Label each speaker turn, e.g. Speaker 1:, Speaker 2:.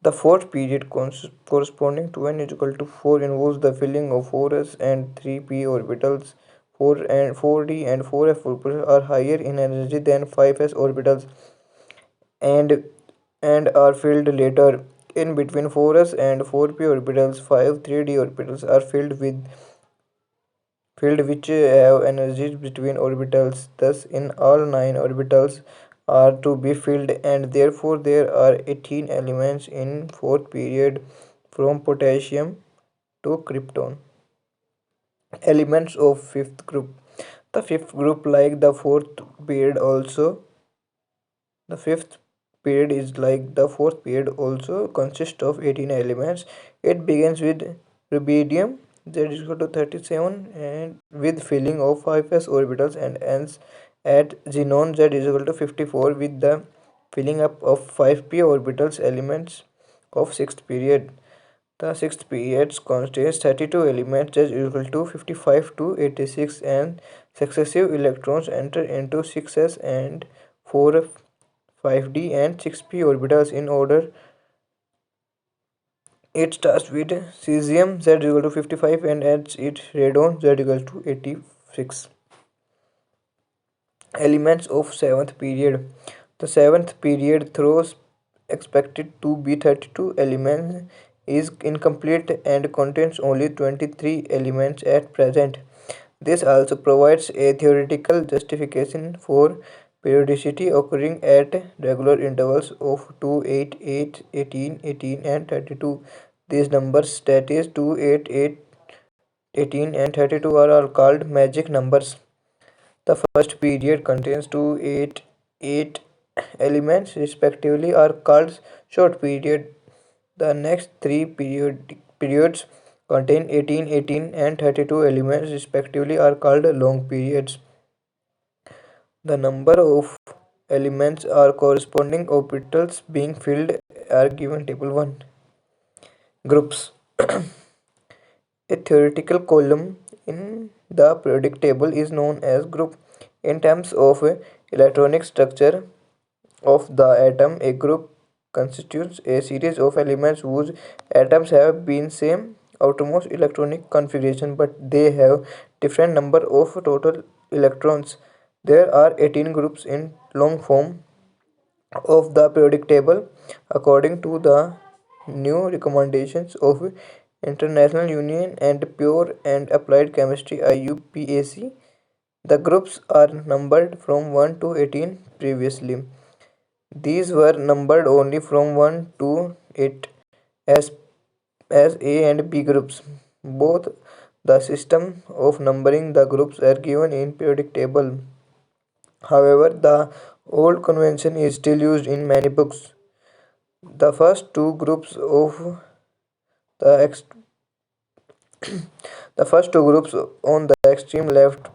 Speaker 1: The fourth period corresponding to n is equal to 4 involves the filling of 4s and 3p orbitals. 4d and 4f orbitals are higher in energy than 5s orbitals and are filled later. In between 4s and 4p orbitals, 5 3d orbitals are filled which have energies between orbitals. Thus, in all 9 orbitals are to be filled, and therefore there are 18 elements in fourth period from potassium to krypton. Elements of fifth group. The fifth group, like the fourth period, also the fifth period is like the fourth period, also consists of 18 elements. It begins with rubidium z is equal to 37 and with filling of 5s orbitals and ends at xenon z is equal to 54 with the filling up of 5p orbitals elements of sixth period. The sixth period contains 32 elements z is equal to 55 to 86 and successive electrons enter into 6s and 4 5d and 6p orbitals in order. It starts with cesium z is equal to 55 and ends it radon z is equal to 86. Elements of seventh period. The seventh period, throws expected to be 32 elements, is incomplete and contains only 23 elements at present. This also provides a theoretical justification for periodicity occurring at regular intervals of 2, 8, 8, 18, 18, and 32. These numbers, that is 2, 8, 8, 18, and 32, are all called magic numbers. The first period contains 2, 8, 8 elements respectively are called short period. The next three periods contain 18, 18, and 32 elements respectively are called long periods. The number of elements or corresponding orbitals being filled are given table 1. Groups. A theoretical column in the periodic table is known as group. In terms of electronic structure of the atom, a group constitutes a series of elements whose atoms have been same outermost electronic configuration but they have different number of total electrons. There are 18 groups in long form of the periodic table according to the new recommendations of International Union and Pure and Applied Chemistry IUPAC. The groups are numbered from 1 to 18 previously. These were numbered only from 1 to 8 as, as A and B groups. Both the system of numbering the groups are given in periodic table. However, the old convention is still used in many books. The first two groups of the ex- the first two groups on the extreme left